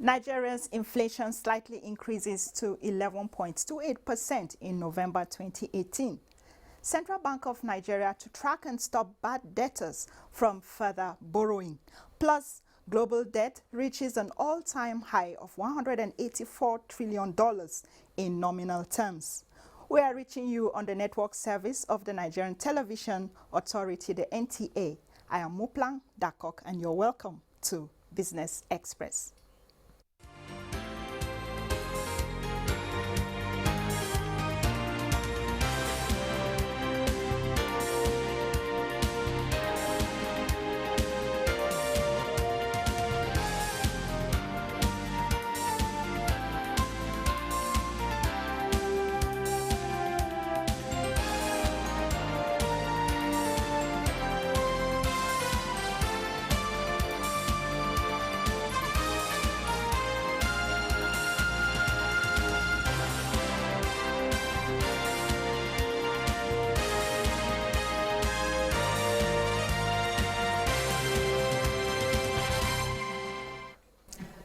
Nigeria's inflation slightly increases to 11.28% in November 2018. Central Bank of Nigeria to track and stop bad debtors from further borrowing. Plus, global debt reaches an all-time high of $184 trillion in nominal terms. We are reaching you on the network service of the Nigerian Television Authority, the NTA. I am Muplang Dakok, and you're welcome to Business Express.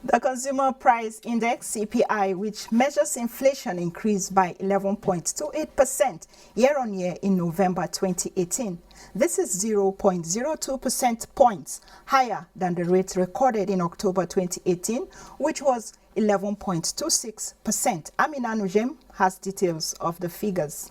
The Consumer Price Index, CPI, which measures inflation, increased by 11.28% year-on-year in November 2018. This is 0.02 percentage points higher than the rate recorded in October 2018, which was 11.26%. Amina Nujem has details of the figures.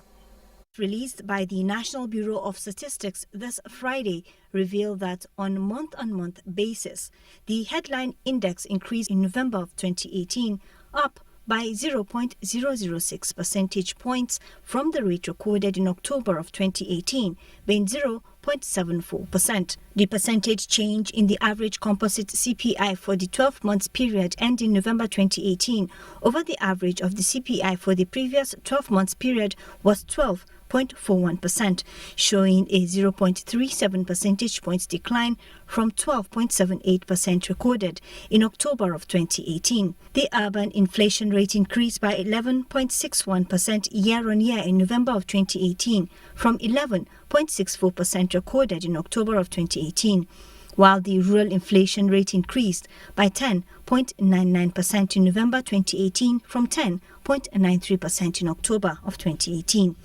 Released by the National Bureau of Statistics this Friday revealed that on a month-on-month basis, the headline index increased in November of 2018, up by 0.006 percentage points from the rate recorded in October of 2018, being 0.74%. The percentage change in the average composite CPI for the 12-month period ending November 2018 over the average of the CPI for the previous 12-month period was 12.41%, showing a 0.37 percentage points decline from 12.78% recorded in October of 2018. The urban inflation rate increased by 11.61% year-on-year in November of 2018 from 11.64% recorded in October of 2018, while the rural inflation rate increased by 10.99% in November 2018 from 10.93% in October of 2018.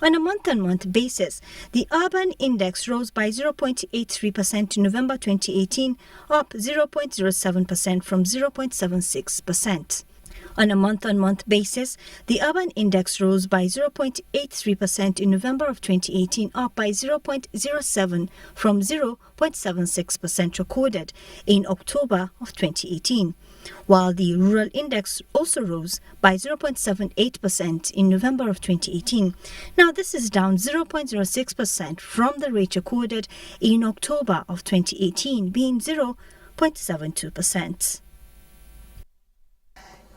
On a month-on-month basis, the urban index rose by 0.83% in November 2018, up 0.07% from 0.76%. On a month-on-month basis, the urban index rose by 0.83% in November of 2018, up by 0.07 from 0.76% recorded in October of 2018, while the rural index also rose by 0.78% in November of 2018. Now, this is down 0.06% from the rate recorded in October of 2018, being 0.72%.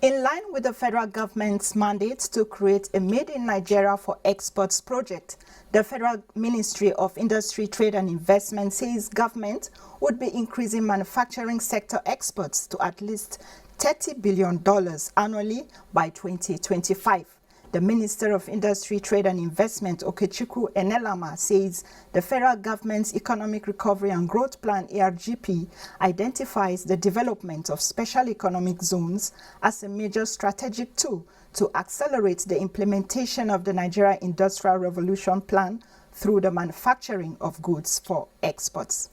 In line with the federal government's mandate to create a Made in Nigeria for Exports project, the Federal Ministry of Industry, Trade and Investment says government would be increasing manufacturing sector exports to at least $30 billion annually by 2025. The Minister of Industry, Trade and Investment, Okechukwu Enelama, says the federal government's Economic Recovery and Growth Plan, ERGP, identifies the development of special economic zones as a major strategic tool to accelerate the implementation of the Nigeria Industrial Revolution Plan through the manufacturing of goods for exports.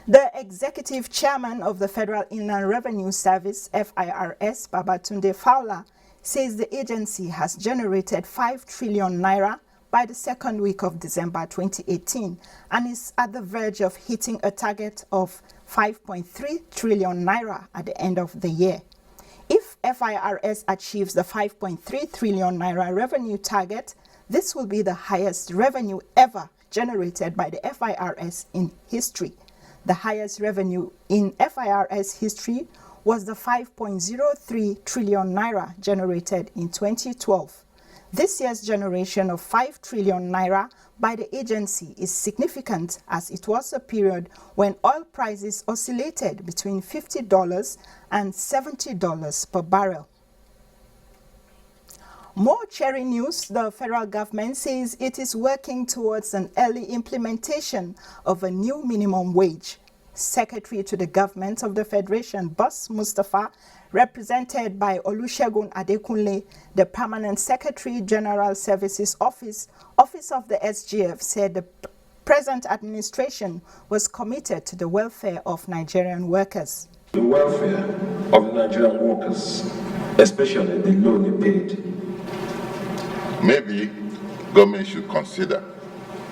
The executive chairman of the Federal Inland Revenue Service, FIRS, Babatunde Fowler, says the agency has generated 5 trillion naira by the second week of December 2018 and is at the verge of hitting a target of 5.3 trillion naira at the end of the year. If FIRS achieves the 5.3 trillion naira revenue target, this will be the highest revenue ever generated by the FIRS in history. The highest revenue in FIRS history was the 5.03 trillion naira generated in 2012. This year's generation of 5 trillion naira by the agency is significant, as it was a period when oil prices oscillated between $50 and $70 per barrel. More cherry news. The federal government says it is working towards an early implementation of a new minimum wage. Secretary to the Government of the Federation, Boss Mustafa, represented by Olusegun Adekunle, the Permanent Secretary, General Services Office of the SGF, said the present administration was committed to the welfare of Nigerian workers. The welfare of the Nigerian workers, especially the lowly paid. Maybe government should consider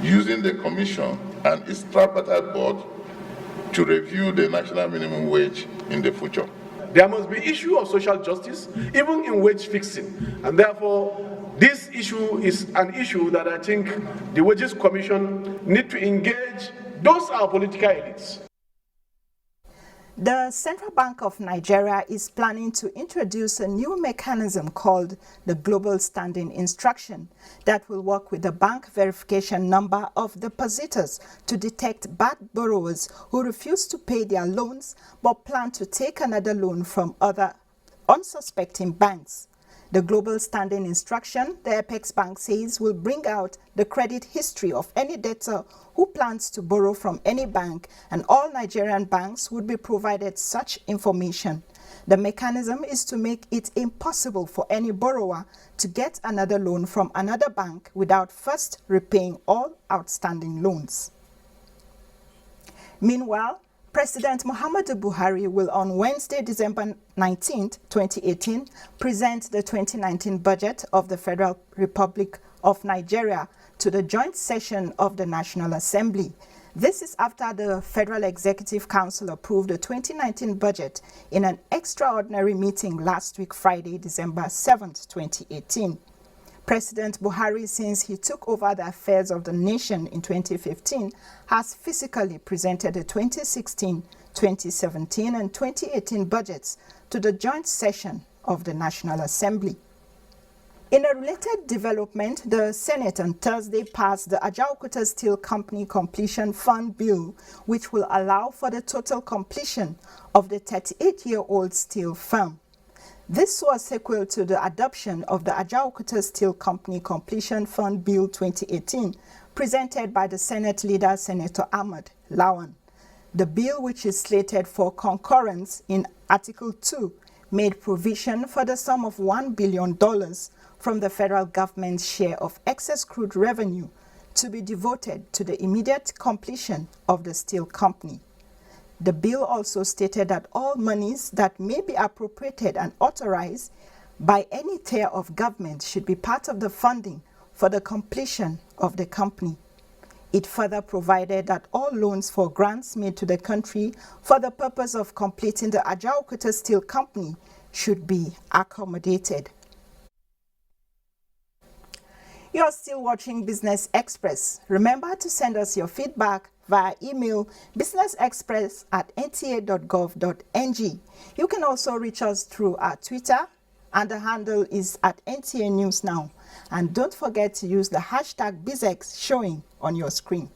using the commission and its tripartite board to review the national minimum wage in the future. There must be issue of social justice, even in wage fixing, and therefore this issue is an issue that I think the Wages Commission need to engage those are political elites. The Central Bank of Nigeria is planning to introduce a new mechanism called the Global Standing Instruction that will work with the bank verification number of depositors to detect bad borrowers who refuse to pay their loans but plan to take another loan from other unsuspecting banks. The Global Standing Instruction, the Apex Bank says, will bring out the credit history of any debtor who plans to borrow from any bank, and all Nigerian banks would be provided such information. The mechanism is to make it impossible for any borrower to get another loan from another bank without first repaying all outstanding loans. Meanwhile, President Muhammadu Buhari will on Wednesday, December 19, 2018, present the 2019 budget of the Federal Republic of Nigeria to the joint session of the National Assembly. This is after the Federal Executive Council approved the 2019 budget in an extraordinary meeting last week, Friday, December 7, 2018. President Buhari, since he took over the affairs of the nation in 2015, has physically presented the 2016, 2017, and 2018 budgets to the joint session of the National Assembly. In a related development, the Senate on Thursday passed the Ajaokuta Steel Company Completion Fund Bill, which will allow for the total completion of the 38-year-old steel firm. This was sequel to the adoption of the Ajaokuta Steel Company Completion Fund Bill 2018, presented by the Senate leader, Senator Ahmad Lawan. The bill, which is slated for concurrence in Article 2, made provision for the sum of $1 billion from the federal government's share of excess crude revenue to be devoted to the immediate completion of the steel company. The bill also stated that all monies that may be appropriated and authorized by any tier of government should be part of the funding for the completion of the company. It further provided that all loans for grants made to the country for the purpose of completing the Ajaokuta Steel Company should be accommodated. You're still watching Business Express. Remember to send us your feedback via email businessexpress@nta.gov.ng. You can also reach us through our Twitter, and the handle is @NTA News Now. And don't forget to use the hashtag BizX showing on your screen.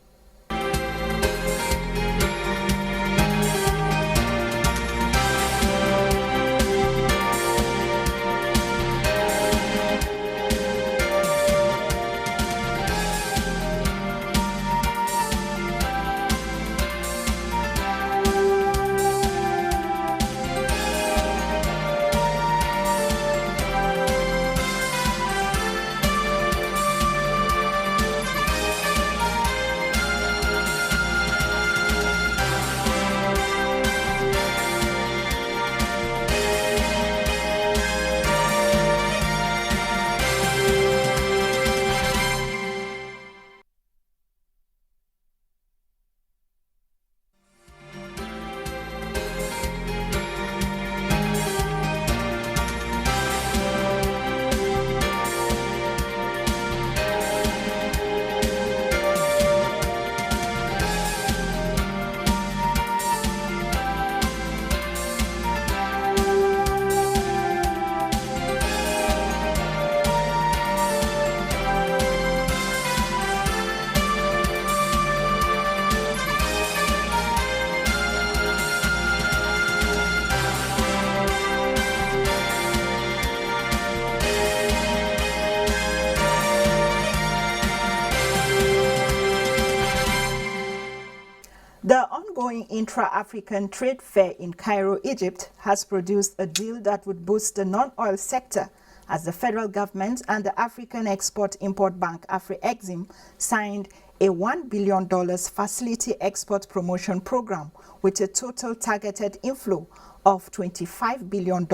The ongoing intra-African trade fair in Cairo, Egypt, has produced a deal that would boost the non-oil sector as the federal government and the African Export-Import Bank, Afrexim, signed a $1 billion facility export promotion program with a total targeted inflow of $25 billion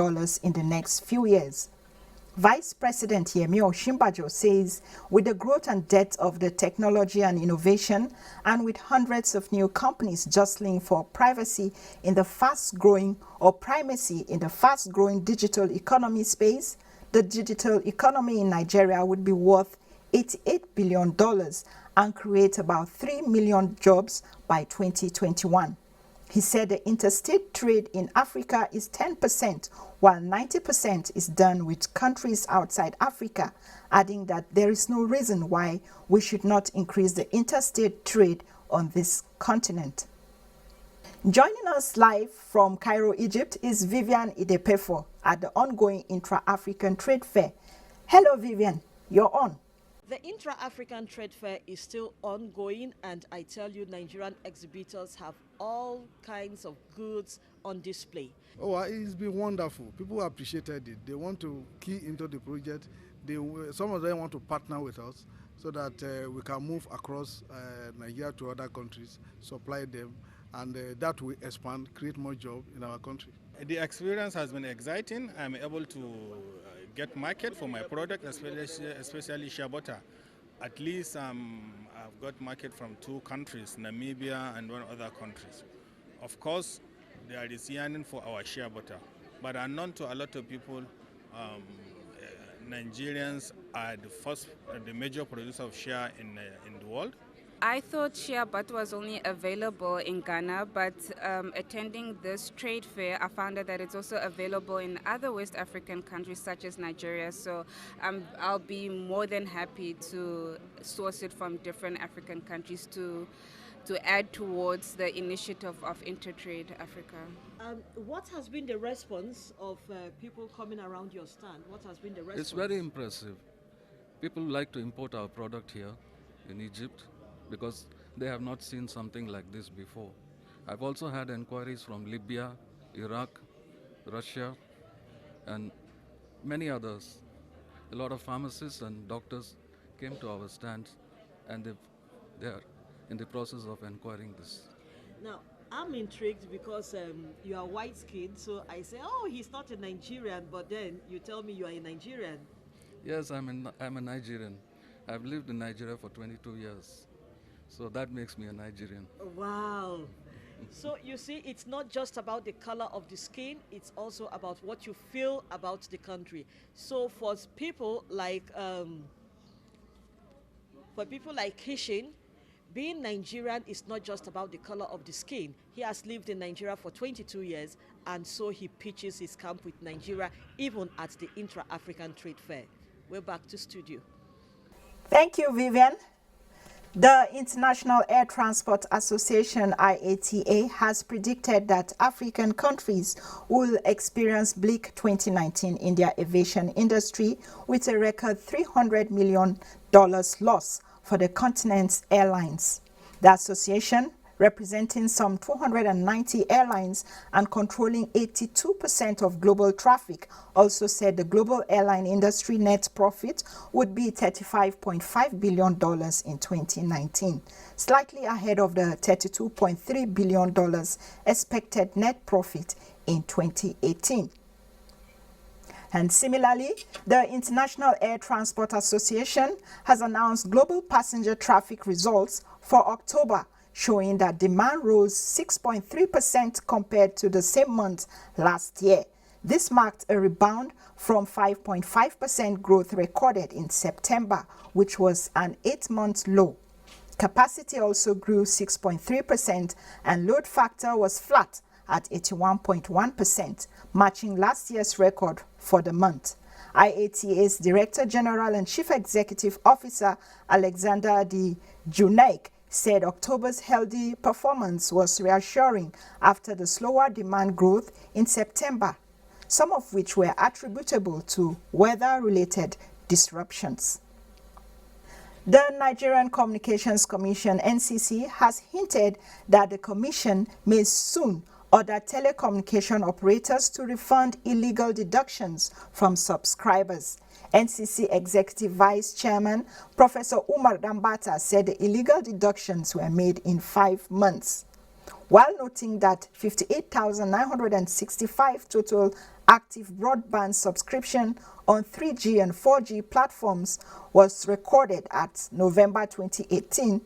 in the next few years. Vice President Yemi Osinbajo says with the growth and depth of the technology and innovation, and with hundreds of new companies jostling for primacy in the fast-growing digital economy space, the digital economy in Nigeria would be worth $88 billion and create about 3 million jobs by 2021. He said the interstate trade in Africa is 10%, while 90% is done with countries outside Africa, adding that there is no reason why we should not increase the interstate trade on this continent. Joining us live from Cairo, Egypt is Vivian Idepefo at the ongoing Intra-African Trade Fair. Hello, Vivian. You're on. The Intra-African Trade Fair is still ongoing, and I tell you, Nigerian exhibitors have all kinds of goods on display. Oh, it's been wonderful. People appreciated it. They want to key into the project. Some of them want to partner with us so that we can move across Nigeria to other countries, supply them, and that will expand, create more jobs in our country. The experience has been exciting. I'm able to get market for my product, especially shea butter. At least I've got market from 2 countries, Namibia and 1 other countries. Of course, there is yearning for our shea butter, but unknown to a lot of people, Nigerians are the major producer of shea in the world. I thought shea butter was only available in Ghana, but attending this trade fair, I found out that it's also available in other West African countries such as Nigeria. So I'll be more than happy to source it from different African countries to add towards the initiative of Intertrade Africa. What has been the response of people coming around your stand? What has been the response? It's very impressive. People like to import our product here in Egypt, because they have not seen something like this before. I've also had inquiries from Libya, Iraq, Russia, and many others. A lot of pharmacists and doctors came to our stands, and they are in the process of inquiring this. Now, I'm intrigued because you are white-skinned, so I say, oh, he's not a Nigerian, but then you tell me you are a Nigerian. Yes, I'm a Nigerian. I've lived in Nigeria for 22 years. So that makes me a Nigerian. Wow. So you see, it's not just about the color of the skin, it's also about what you feel about the country. So for people like Kishin, being Nigerian is not just about the color of the skin. He has lived in Nigeria for 22 years, and so he pitches his camp with Nigeria, even at the Intra-African Trade Fair. We're back to studio. Thank you, Vivian. The International Air Transport Association, IATA, has predicted that African countries will experience bleak 2019 in their aviation industry, with a record $300 million loss for the continent's airlines. The association, representing some 290 airlines and controlling 82% of global traffic, also said the global airline industry net profit would be $35.5 billion in 2019, slightly ahead of the $32.3 billion expected net profit in 2018. And similarly, the International Air Transport Association has announced global passenger traffic results for October, showing that demand rose 6.3% compared to the same month last year. This marked a rebound from 5.5% growth recorded in September, which was an 8-month low. Capacity also grew 6.3%, and load factor was flat at 81.1%, matching last year's record for the month. IATA's Director General and Chief Executive Officer Alexander De Juneyck said October's healthy performance was reassuring after the slower demand growth in September, some of which were attributable to weather-related disruptions. The Nigerian Communications Commission, NCC, has hinted that the commission may soon order telecommunication operators to refund illegal deductions from subscribers. NCC Executive Vice Chairman Professor Umar Dambata said the illegal deductions were made in 5 months, while noting that 58,965 total active broadband subscription on 3G and 4G platforms was recorded at November 2018.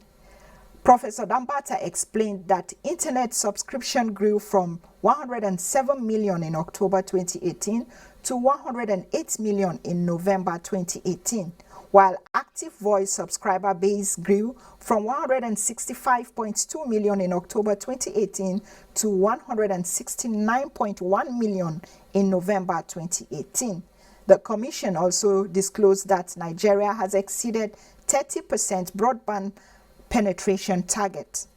Professor Dambata explained that internet subscription grew from 107 million in October 2018 to 108 million in November 2018, while active voice subscriber base grew from 165.2 million in October 2018 to 169.1 million in November 2018. The Commission also disclosed that Nigeria has exceeded 30% broadband penetration target.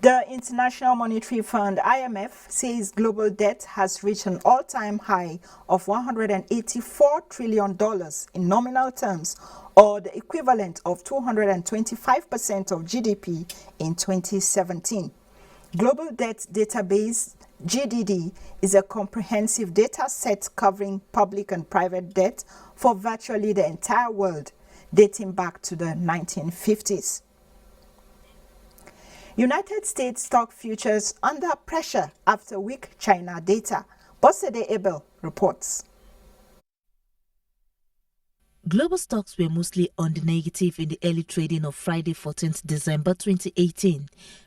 The International Monetary Fund, IMF, says global debt has reached an all-time high of $184 trillion in nominal terms, or the equivalent of 225% of GDP in 2017. Global Debt Database, GDD, is a comprehensive data set covering public and private debt for virtually the entire world, dating back to the 1950s. United States stock futures under pressure after weak China data. Bosede Abel reports. Global stocks were mostly on the negative in the early trading of Friday, 14th December 2018.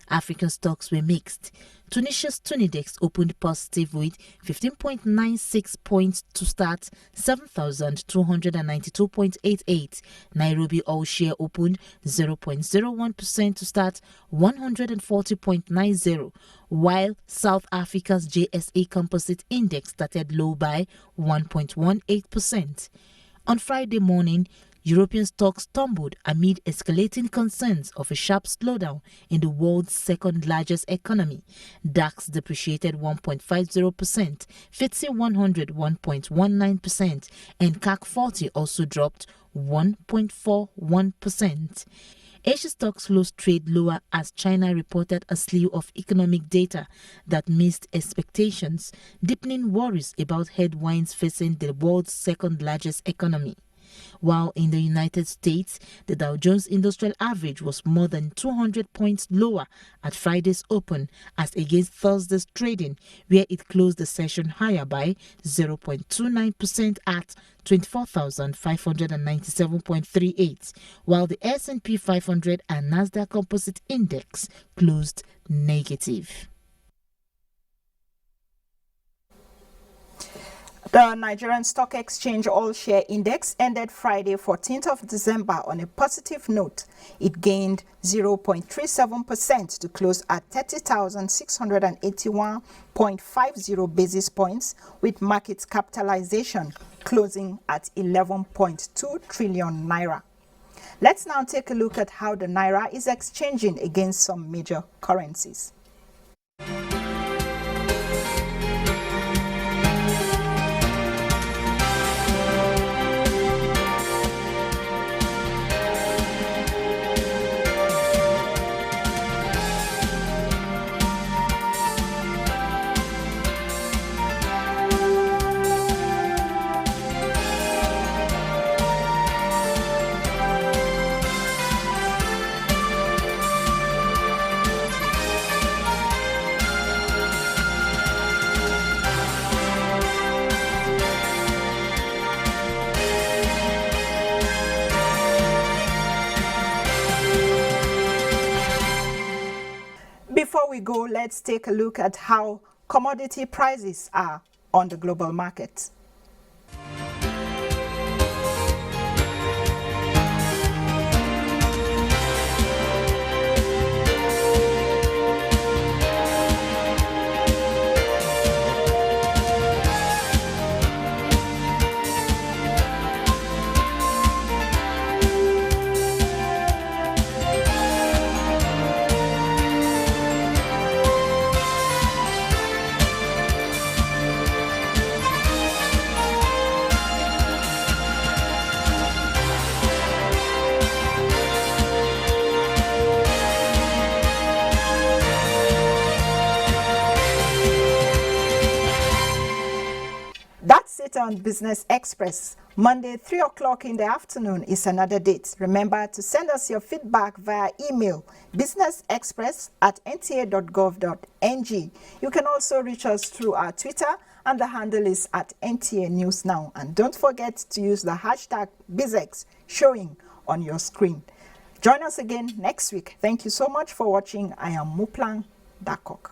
African stocks were mixed. Tunisia's Tunidex opened positive with 15.96 points to start 7,292.88. Nairobi All Share opened 0.01% to start 140.90, while South Africa's JSE Composite Index started low by 1.18%. On Friday morning, European stocks tumbled amid escalating concerns of a sharp slowdown in the world's second largest economy. DAX depreciated 1.50%, FTSE 100 1.19%, and CAC 40 also dropped 1.41%. Asia stocks closed trade lower as China reported a slew of economic data that missed expectations, deepening worries about headwinds facing the world's second largest economy. While in the United States, the Dow Jones Industrial Average was more than 200 points lower at Friday's open as against Thursday's trading, where it closed the session higher by 0.29% at 24,597.38, while the S&P 500 and Nasdaq Composite Index closed negative. The Nigerian Stock Exchange All-Share Index ended Friday, 14th of December on a positive note. It gained 0.37% to close at 30,681.50 basis points, with market capitalization closing at 11.2 trillion naira. Let's now take a look at how the naira is exchanging against some major currencies. Before we go, let's take a look at how commodity prices are on the global market. That's it on Business Express. Monday, 3 o'clock in the afternoon is another date. Remember to send us your feedback via email, businessexpress@nta.gov.ng. You can also reach us through our Twitter, and the handle is @NTA News Now. And don't forget to use the hashtag BizX showing on your screen. Join us again next week. Thank you so much for watching. I am Muplang Dakok.